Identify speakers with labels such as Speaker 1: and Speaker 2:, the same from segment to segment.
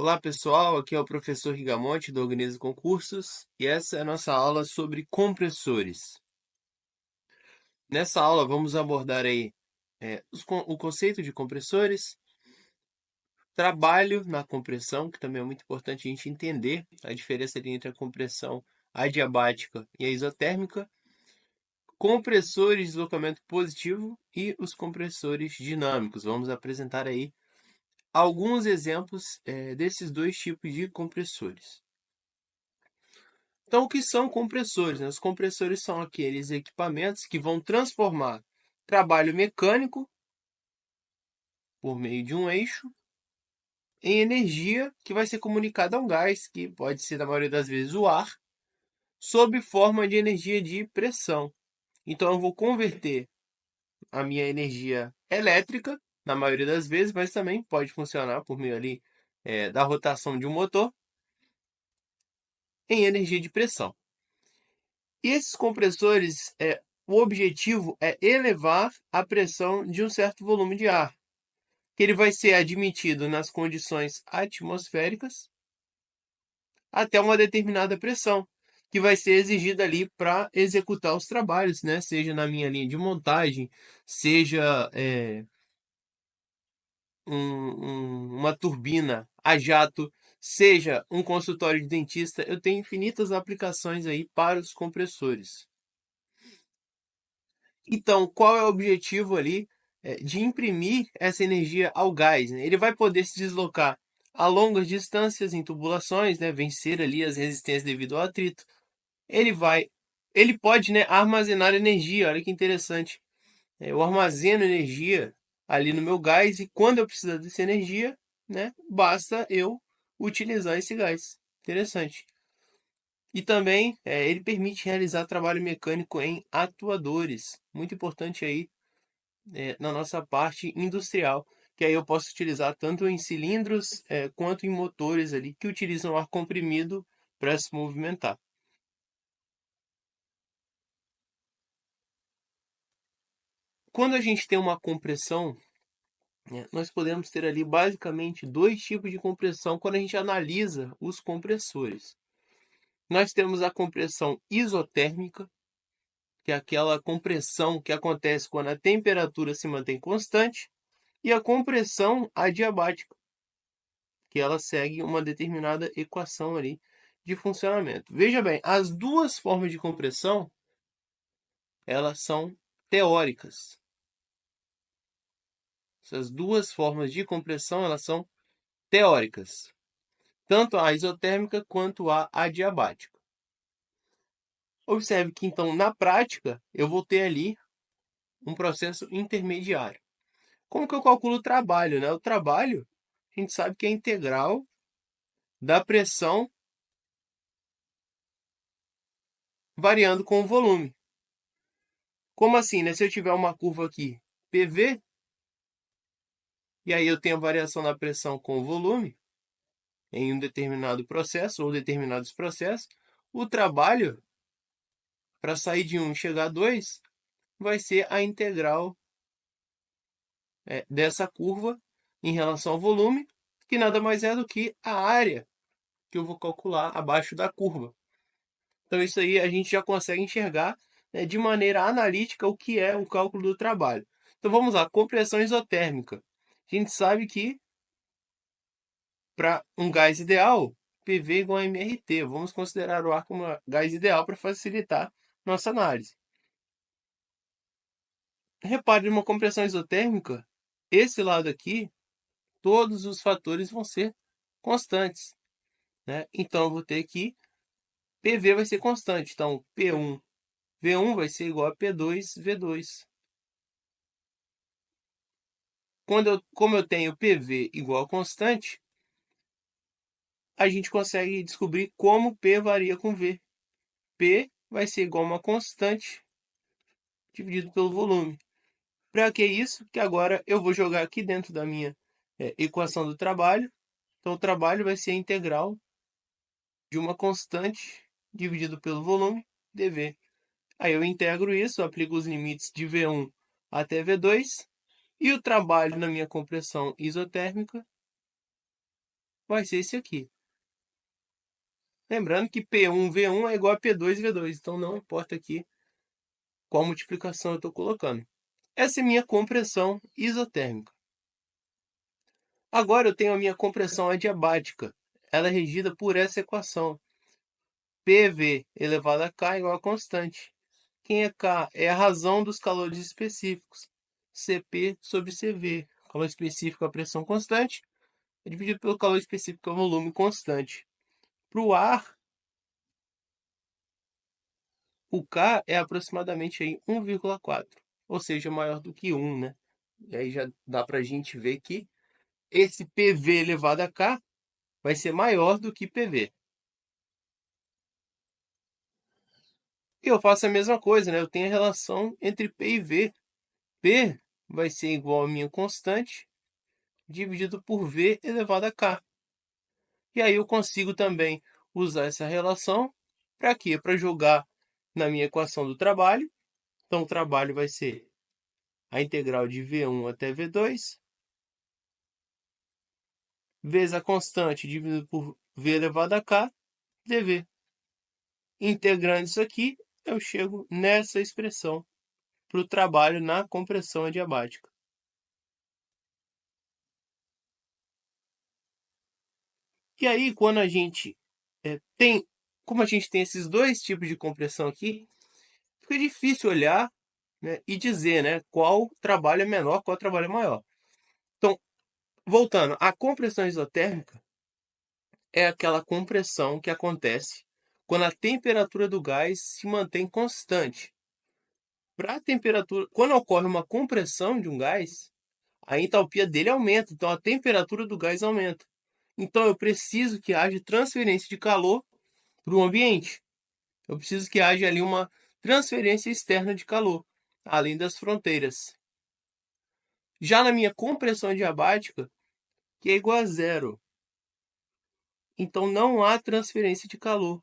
Speaker 1: Olá pessoal, aqui é o professor Rigamonte do Organiza Concursos e essa é a nossa aula sobre compressores. Nessa aula vamos abordar aí o conceito de compressores, trabalho na compressão, que também é muito importante a gente entender a diferença ali entre a compressão adiabática e a isotérmica, compressores de deslocamento positivo e os compressores dinâmicos. Vamos apresentar aí alguns exemplos desses dois tipos de compressores. Então, o que são compressores, né? Os compressores são aqueles equipamentos que vão transformar trabalho mecânico por meio de um eixo em energia que vai ser comunicada a um gás, que pode ser, na maioria das vezes, o ar, sob forma de energia de pressão. Então, eu vou converter a minha energia elétrica, na maioria das vezes, mas também pode funcionar por meio ali da rotação de um motor, em energia de pressão. E esses compressores, o objetivo é elevar a pressão de um certo volume de ar, que ele vai ser admitido nas condições atmosféricas até uma determinada pressão, que vai ser exigida ali para executar os trabalhos, né? Seja na minha linha de montagem, seja uma turbina a jato, seja um consultório de dentista. Eu tenho infinitas aplicações aí para os compressores. Então, qual é o objetivo ali de imprimir essa energia ao gás, né? Ele vai poder se deslocar a longas distâncias em tubulações, né? Vencer ali as resistências devido ao atrito. Ele pode, né, armazenar energia. Olha que interessante. Eu armazeno energia ali no meu gás e quando eu precisar dessa energia, né, basta eu utilizar esse gás. Interessante. E também ele permite realizar trabalho mecânico em atuadores. Muito importante aí na nossa parte industrial, que aí eu posso utilizar tanto em cilindros quanto em motores ali que utilizam ar comprimido para se movimentar. Quando a gente tem uma compressão, né, nós podemos ter ali basicamente dois tipos de compressão quando a gente analisa os compressores. Nós temos a compressão isotérmica, que é aquela compressão que acontece quando a temperatura se mantém constante, e a compressão adiabática, que ela segue uma determinada equação ali de funcionamento. Veja bem, as duas formas de compressão, elas são teóricas. Essas duas formas de compressão, elas são teóricas, tanto a isotérmica quanto a adiabática. Observe que então na prática eu vou ter ali um processo intermediário. Como que eu calculo o trabalho, né? O trabalho, a gente sabe que é integral da pressão variando com o volume. Como assim, né? Se eu tiver uma curva aqui, PV, e aí eu tenho a variação da pressão com o volume em um determinado processo ou determinados processos, o trabalho para sair de 1 e chegar a 2 vai ser a integral dessa curva em relação ao volume, que nada mais é do que a área que eu vou calcular abaixo da curva. Então isso aí a gente já consegue enxergar, né, de maneira analítica o que é o cálculo do trabalho. Então vamos lá, compressão isotérmica. A gente sabe que para um gás ideal, PV igual a MRT. Vamos considerar o ar como gás ideal para facilitar nossa análise. Repare, numa compressão isotérmica, esse lado aqui, todos os fatores vão ser constantes, né? Então eu vou ter que PV vai ser constante. Então P1 V1 vai ser igual a P2 V2. Como eu tenho PV igual a constante, a gente consegue descobrir como P varia com V. P vai ser igual a uma constante dividido pelo volume. Para que isso? Que agora eu vou jogar aqui dentro da minha equação do trabalho. Então o trabalho vai ser a integral de uma constante dividido pelo volume dV. Aí eu integro isso, aplico os limites de V1 até V2 e o trabalho na minha compressão isotérmica vai ser esse aqui. Lembrando que P1V1 é igual a P2V2, então não importa aqui qual multiplicação eu estou colocando. Essa é minha compressão isotérmica. Agora eu tenho a minha compressão adiabática. Ela é regida por essa equação. PV elevado a K igual a constante. Quem é K? É a razão dos calores específicos. Cp sobre Cv. Calor específico é a pressão constante, é dividido pelo calor específico que é o volume constante. Para o ar, o K é aproximadamente aí 1,4, ou seja, maior do que 1, né? E aí já dá para a gente ver que esse PV elevado a K vai ser maior do que PV. E eu faço a mesma coisa, né? Eu tenho a relação entre P e V. P vai ser igual a minha constante dividido por V elevado a K. E aí eu consigo também usar essa relação para quê? Para jogar na minha equação do trabalho. Então o trabalho vai ser a integral de V1 até V2 vezes a constante dividido por V elevado a K dV. Integrando isso aqui, eu chego nessa expressão para o trabalho na compressão adiabática. E aí, quando a gente como a gente tem esses dois tipos de compressão aqui, fica difícil olhar, né, e dizer, né, qual trabalho é menor, qual trabalho é maior. Então, voltando, a compressão isotérmica é aquela compressão que acontece quando a temperatura do gás se mantém constante. Para a temperatura, quando ocorre uma compressão de um gás, a entalpia dele aumenta, então a temperatura do gás aumenta. Então eu preciso que haja transferência de calor para o ambiente. Eu preciso que haja ali uma transferência externa de calor, além das fronteiras. Já na minha compressão adiabática, que é igual a zero, então não há transferência de calor.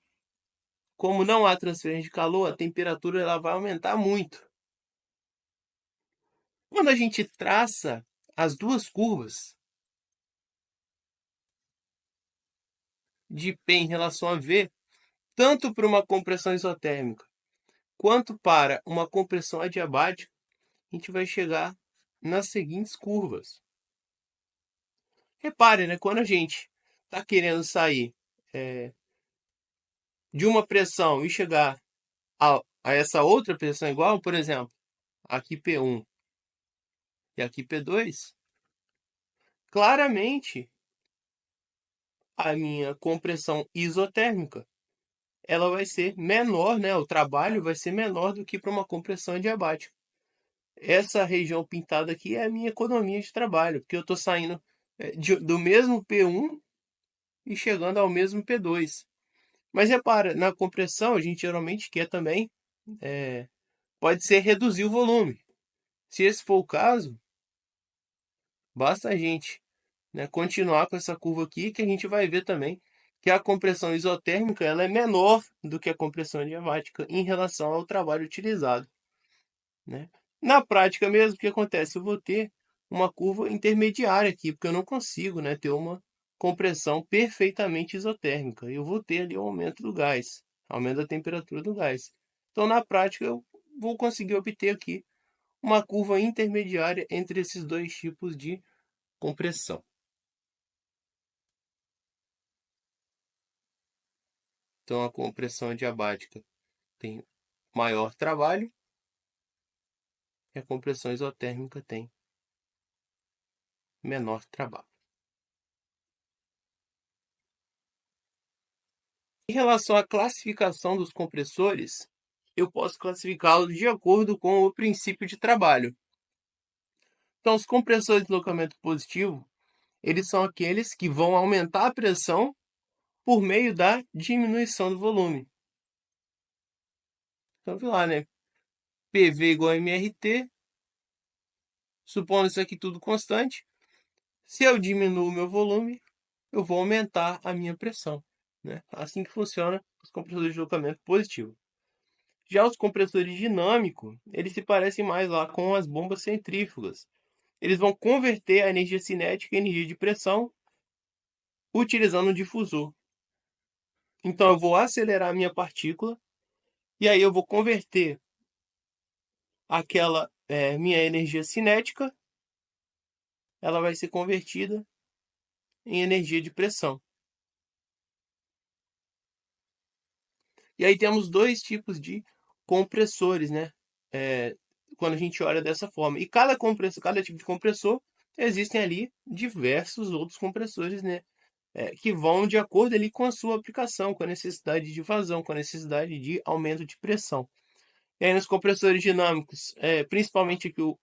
Speaker 1: Como não há transferência de calor, a temperatura ela vai aumentar muito. Quando a gente traça as duas curvas de P em relação a V, tanto para uma compressão isotérmica quanto para uma compressão adiabática, a gente vai chegar nas seguintes curvas. Repare, né? Quando a gente está querendo sair de uma pressão e chegar a essa outra pressão igual, por exemplo, aqui P1 e aqui P2, claramente a minha compressão isotérmica ela vai ser menor, né? O trabalho vai ser menor do que para uma compressão adiabática. Essa região pintada aqui é a minha economia de trabalho, porque eu estou saindo do mesmo P1 e chegando ao mesmo P2. Mas repara, na compressão a gente geralmente quer também, pode ser reduzir o volume. Se esse for o caso, basta a gente, né, continuar com essa curva aqui, que a gente vai ver também que a compressão isotérmica ela é menor do que a compressão adiabática em relação ao trabalho utilizado, né? Na prática mesmo, o que acontece? Eu vou ter uma curva intermediária aqui, porque eu não consigo, né, ter uma compressão perfeitamente isotérmica. Eu vou ter ali o aumento do gás, aumento da temperatura do gás. Então, na prática, eu vou conseguir obter aqui uma curva intermediária entre esses dois tipos de compressão. Então, a compressão adiabática tem maior trabalho e a compressão isotérmica tem menor trabalho. Em relação à classificação dos compressores, eu posso classificá-los de acordo com o princípio de trabalho. Então, os compressores de deslocamento positivo, eles são aqueles que vão aumentar a pressão por meio da diminuição do volume. Então, vamos lá, né? PV igual a MRT, supondo isso aqui tudo constante. Se eu diminuo o meu volume, eu vou aumentar a minha pressão, né? Assim que funciona os compressores de deslocamento positivo. Já os compressores dinâmicos, eles se parecem mais lá com as bombas centrífugas. Eles vão converter a energia cinética em energia de pressão utilizando um difusor. Então eu vou acelerar a minha partícula e aí eu vou converter aquela minha energia cinética, ela vai ser convertida em energia de pressão. E aí temos dois tipos de compressores, né? Quando a gente olha dessa forma. E cada tipo de compressor, existem ali diversos outros compressores, né? Que vão de acordo ali com a sua aplicação, com a necessidade de vazão, com a necessidade de aumento de pressão. E aí nos compressores dinâmicos, principalmente aqui os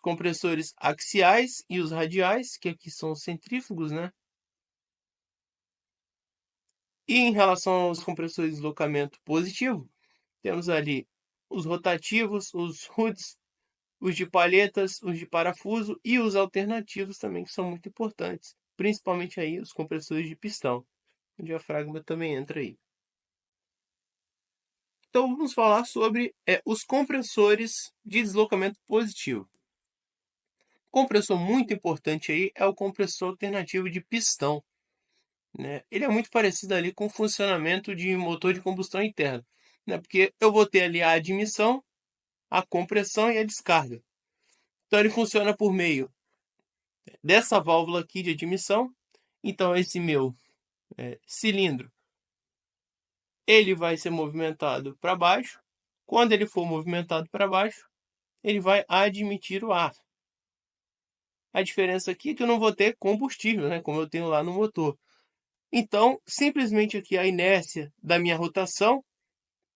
Speaker 1: compressores axiais e os radiais, que aqui são os centrífugos, né? E em relação aos compressores de deslocamento positivo, temos ali os rotativos, os hoods, os de palhetas, os de parafuso e os alternativos também, que são muito importantes, principalmente aí os compressores de pistão. O diafragma também entra aí. Então vamos falar sobre os compressores de deslocamento positivo. Compressor muito importante aí é o compressor alternativo de pistão, né? Ele é muito parecido ali com o funcionamento de motor de combustão interna, né? Porque eu vou ter ali a admissão, a compressão e a descarga. Então ele funciona por meio dessa válvula aqui de admissão. Então esse meu cilindro, ele vai ser movimentado para baixo. Quando ele for movimentado para baixo, ele vai admitir o ar. A diferença aqui é que eu não vou ter combustível, né, como eu tenho lá no motor. Então, simplesmente aqui a inércia da minha rotação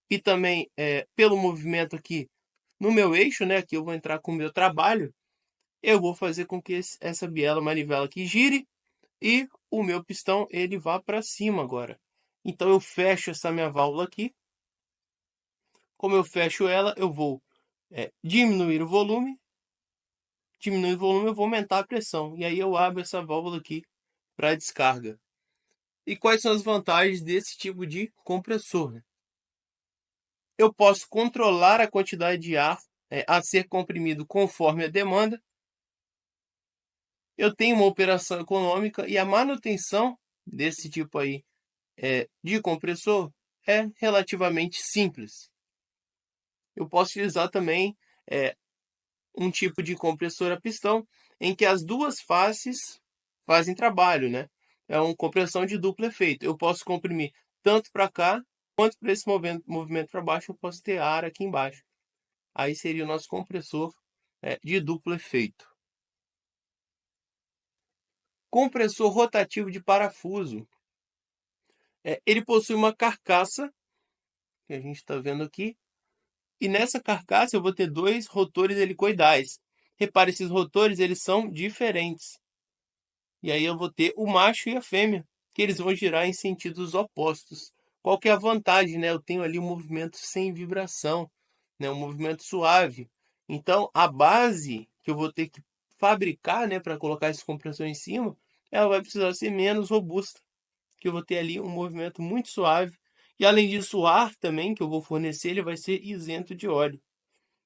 Speaker 1: e também pelo movimento aqui no meu eixo, né, que eu vou entrar com o meu trabalho, eu vou fazer com que essa biela manivela aqui gire e o meu pistão ele vá para cima agora. Então eu fecho essa minha válvula aqui. Como eu fecho ela, eu vou diminuir o volume. Diminuir o volume, eu vou aumentar a pressão. E aí eu abro essa válvula aqui para descarga. E quais são as vantagens desse tipo de compressor, né? Eu posso controlar a quantidade de ar a ser comprimido conforme a demanda. Eu tenho uma operação econômica e a manutenção desse tipo aí de compressor é relativamente simples. Eu posso utilizar também um tipo de compressor a pistão em que as duas faces fazem trabalho, né? É uma compressão de duplo efeito. Eu posso comprimir tanto para cá quanto para esse movimento para baixo. Eu posso ter ar aqui embaixo. Aí seria o nosso compressor de duplo efeito. Compressor rotativo de parafuso. Ele possui uma carcaça, que a gente está vendo aqui, e nessa carcaça eu vou ter dois rotores helicoidais. Repare, esses rotores eles são diferentes. E aí eu vou ter o macho e a fêmea, que eles vão girar em sentidos opostos. Qual que é a vantagem, né? Eu tenho ali um movimento sem vibração, né? Um movimento suave. Então, a base que eu vou ter que fabricar, né, para colocar esse compressor em cima, ela vai precisar ser menos robusta, que eu vou ter ali um movimento muito suave. E além disso, o ar também que eu vou fornecer, ele vai ser isento de óleo.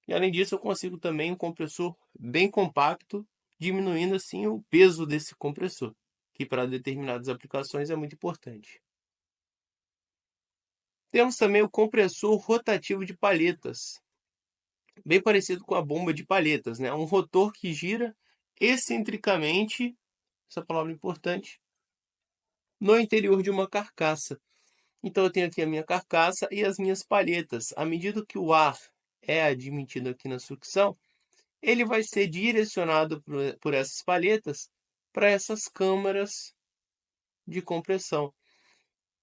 Speaker 1: E além disso, eu consigo também um compressor bem compacto, diminuindo assim o peso desse compressor, que para determinadas aplicações é muito importante. Temos também o compressor rotativo de palhetas, bem parecido com a bomba de palhetas, né? Um rotor que gira excentricamente, essa palavra é importante, no interior de uma carcaça. Então eu tenho aqui a minha carcaça e as minhas palhetas. À medida que o ar é admitido aqui na sucção, ele vai ser direcionado por essas palhetas para essas câmaras de compressão.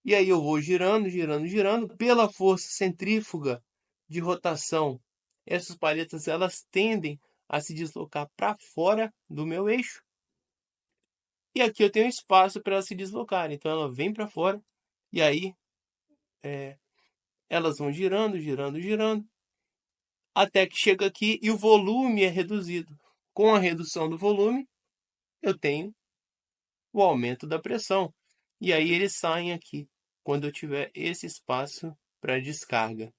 Speaker 1: E aí eu vou girando, girando, girando, pela força centrífuga de rotação. Essas palhetas elas tendem a se deslocar para fora do meu eixo. E aqui eu tenho espaço para elas se deslocarem. Então ela vem para fora e aí elas vão girando, girando, girando, até que chega aqui e o volume é reduzido. Com a redução do volume, eu tenho o aumento da pressão. E aí eles saem aqui, quando eu tiver esse espaço para descarga.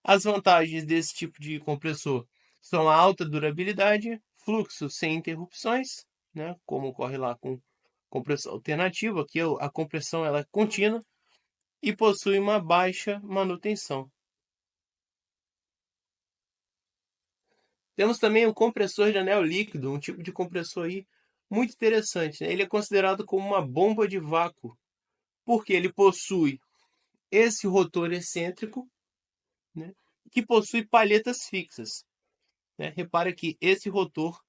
Speaker 1: As vantagens desse tipo de compressor são a alta durabilidade, fluxo sem interrupções, né, como ocorre lá com compressão alternativa. Aqui a compressão ela é contínua e possui uma baixa manutenção. Temos também o compressor de anel líquido, um tipo de compressor aí muito interessante, né? Ele é considerado como uma bomba de vácuo, porque ele possui esse rotor excêntrico, né, que possui palhetas fixas, né? Repara que esse rotor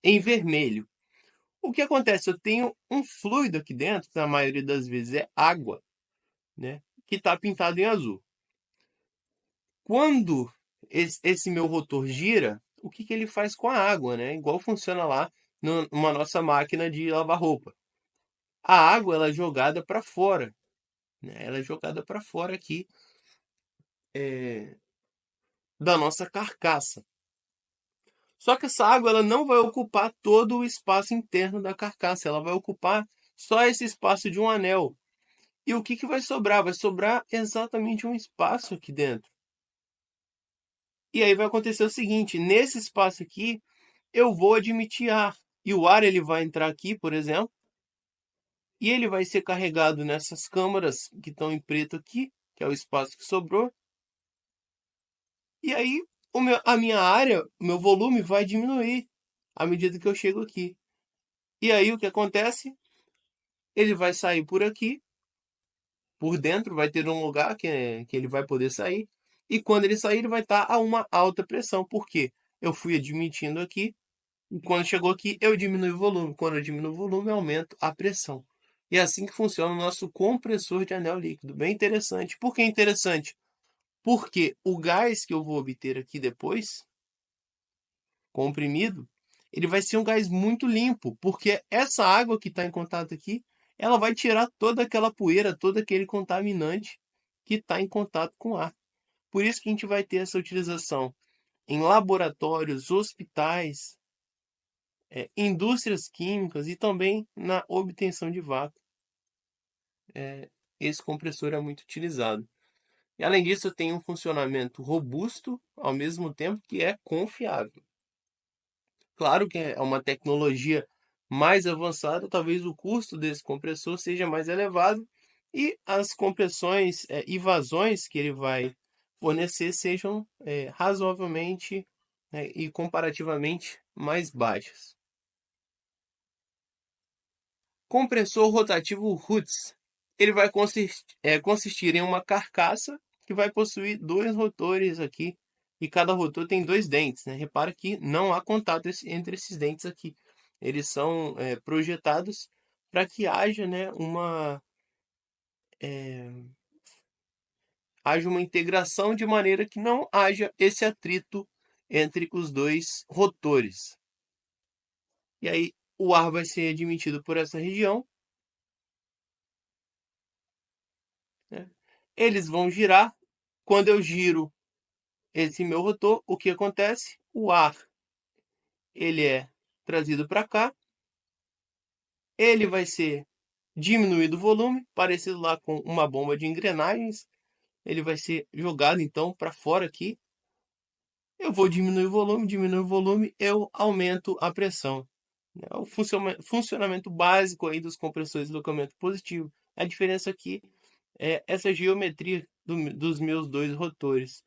Speaker 1: em vermelho. O que acontece? Eu tenho um fluido aqui dentro, que na maioria das vezes é água, né, que está pintado em azul. Quando esse meu rotor gira, o que, que ele faz com a água, né? Igual funciona lá numa nossa máquina de lavar roupa. A água ela é jogada para fora, né? Ela é jogada para fora aqui da nossa carcaça. Só que essa água ela não vai ocupar todo o espaço interno da carcaça, ela vai ocupar só esse espaço de um anel. E o que, que vai sobrar? Vai sobrar exatamente um espaço aqui dentro. E aí vai acontecer o seguinte, nesse espaço aqui, eu vou admitir ar. E o ar ele vai entrar aqui, por exemplo, e ele vai ser carregado nessas câmaras que estão em preto aqui, que é o espaço que sobrou. E aí a minha área, o meu volume vai diminuir à medida que eu chego aqui. E aí o que acontece? Ele vai sair por aqui, por dentro, vai ter um lugar que ele vai poder sair. E quando ele sair, ele vai estar a uma alta pressão. Por quê? Eu fui admitindo aqui, e quando chegou aqui, eu diminuo o volume. Quando eu diminuo o volume, eu aumento a pressão. E é assim que funciona o nosso compressor de anel líquido. Bem interessante. Por que interessante? Porque o gás que eu vou obter aqui depois, comprimido, ele vai ser um gás muito limpo, porque essa água que está em contato aqui, ela vai tirar toda aquela poeira, todo aquele contaminante que está em contato com o ar. Por isso que a gente vai ter essa utilização em laboratórios, hospitais, indústrias químicas e também na obtenção de vácuo. Esse compressor é muito utilizado. E além disso, tem um funcionamento robusto, ao mesmo tempo que é confiável. Claro que é uma tecnologia mais avançada, talvez o custo desse compressor seja mais elevado e as compressões e vazões que ele vai fornecer sejam razoavelmente, e comparativamente mais baixas. Compressor rotativo Hutz. Ele vai consistir em uma carcaça que vai possuir dois rotores aqui, e cada rotor tem dois dentes, né? Repara que não há contato entre esses dentes aqui. Eles são projetados para que haja, né, haja uma integração de maneira que não haja esse atrito entre os dois rotores. E aí o ar vai ser admitido por essa região, né? Eles vão girar. Quando eu giro esse meu rotor, o que acontece? O ar ele é trazido para cá, ele vai ser diminuído o volume, parecido lá com uma bomba de engrenagens, ele vai ser jogado então para fora aqui. Eu vou diminuir o volume, eu aumento a pressão. É o funcionamento básico aí dos compressores de deslocamento positivo. A diferença aqui é essa geometria dos meus dois rotores.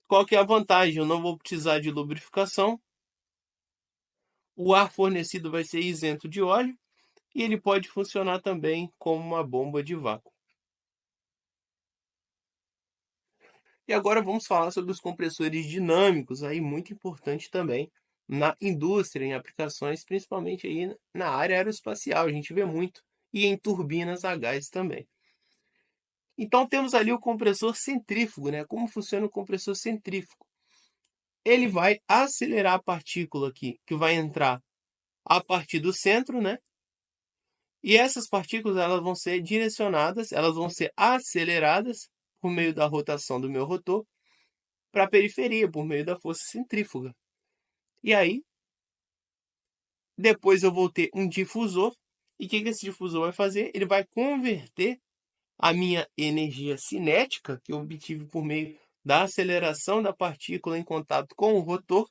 Speaker 1: Qual que é a vantagem? Eu não vou precisar de lubrificação. O ar fornecido vai ser isento de óleo e ele pode funcionar também como uma bomba de vácuo. E agora vamos falar sobre os compressores dinâmicos, aí muito importante também na indústria, em aplicações, principalmente aí na área aeroespacial, a gente vê muito, e em turbinas a gás também. Então temos ali o compressor centrífugo, né? Como funciona o compressor centrífugo? Ele vai acelerar a partícula aqui, que vai entrar a partir do centro, né? E essas partículas elas vão ser direcionadas, elas vão ser aceleradas por meio da rotação do meu rotor para a periferia, por meio da força centrífuga. E aí, depois eu vou ter um difusor. E o que esse difusor vai fazer? Ele vai converter a minha energia cinética, que eu obtive por meio da aceleração da partícula em contato com o rotor,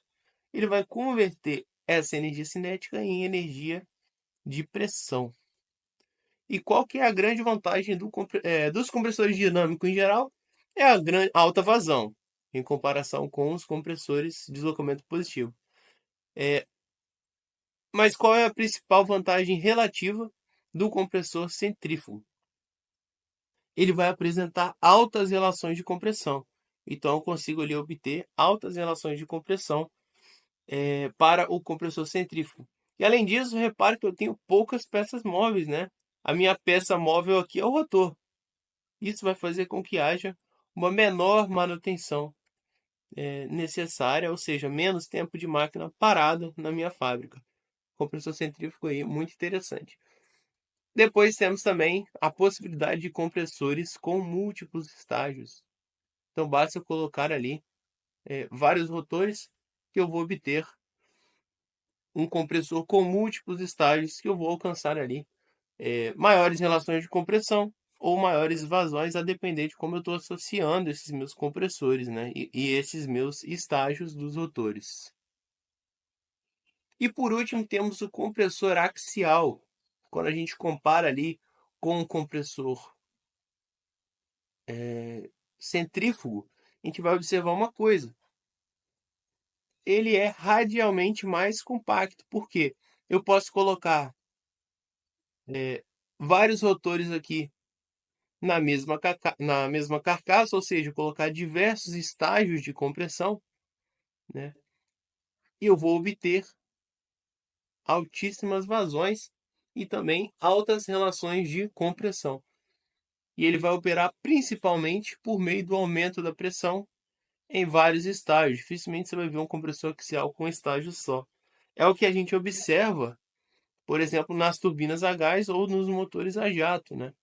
Speaker 1: ele vai converter essa energia cinética em energia de pressão. E qual que é a grande vantagem dos compressores dinâmicos em geral? É a alta vazão, em comparação com os compressores de deslocamento positivo. Mas qual é a principal vantagem relativa do compressor centrífugo? Ele vai apresentar altas relações de compressão. Então, eu consigo ali obter altas relações de compressão para o compressor centrífugo. E além disso, repare que eu tenho poucas peças móveis, né? A minha peça móvel aqui é o rotor. Isso vai fazer com que haja uma menor manutenção necessária, ou seja, menos tempo de máquina parada na minha fábrica. Compressor centrífugo aí, muito interessante. Depois temos também a possibilidade de compressores com múltiplos estágios. Então basta eu colocar ali vários rotores que eu vou obter um compressor com múltiplos estágios que eu vou alcançar ali maiores relações de compressão ou maiores vazões, a depender de como eu estou associando esses meus compressores, né? E esses meus estágios dos rotores. E por último temos o compressor axial. Quando a gente compara ali com o compressor centrífugo, a gente vai observar uma coisa. Ele é radialmente mais compacto, porque eu posso colocar vários rotores aqui na mesma carcaça, ou seja, colocar diversos estágios de compressão, né? E eu vou obter altíssimas vazões e também altas relações de compressão. E ele vai operar principalmente por meio do aumento da pressão em vários estágios. Dificilmente você vai ver um compressor axial com um estágio só. É o que a gente observa, por exemplo, nas turbinas a gás ou nos motores a jato, né?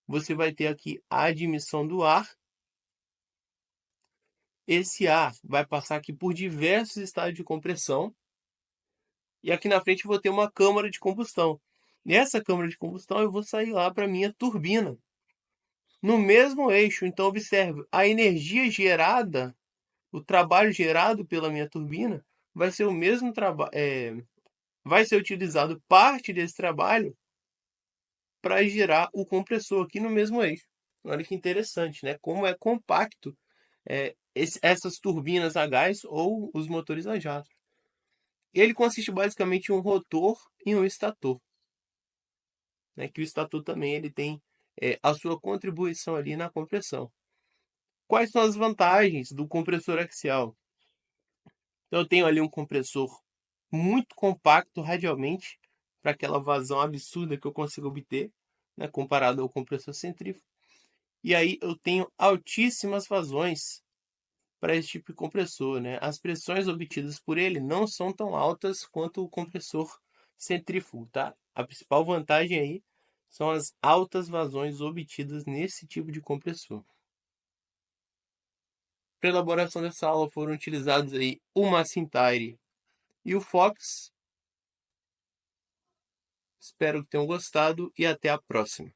Speaker 1: Você vai ter aqui a admissão do ar. Esse ar vai passar aqui por diversos estágios de compressão. E aqui na frente eu vou ter uma câmara de combustão. Nessa câmara de combustão eu vou sair lá para minha turbina. No mesmo eixo, então observe, a energia gerada, o trabalho gerado pela minha turbina, vai ser o mesmo trabalho, vai ser utilizado parte desse trabalho para girar o compressor aqui no mesmo eixo. Olha que interessante, né? Como é compacto essas turbinas a gás ou os motores a jato. Ele consiste basicamente em um rotor e um estator, né? Que o estator também ele tem a sua contribuição ali na compressão. Quais são as vantagens do compressor axial? Então, eu tenho ali um compressor muito compacto radialmente para aquela vazão absurda que eu consigo obter, né, comparado ao compressor centrífugo. E aí eu tenho altíssimas vazões para esse tipo de compressor, né? As pressões obtidas por ele não são tão altas quanto o compressor centrífugo, tá? A principal vantagem aí são as altas vazões obtidas nesse tipo de compressor. Para a elaboração dessa aula foram utilizados aí o Macintyre e o Fox. Espero que tenham gostado e até a próxima.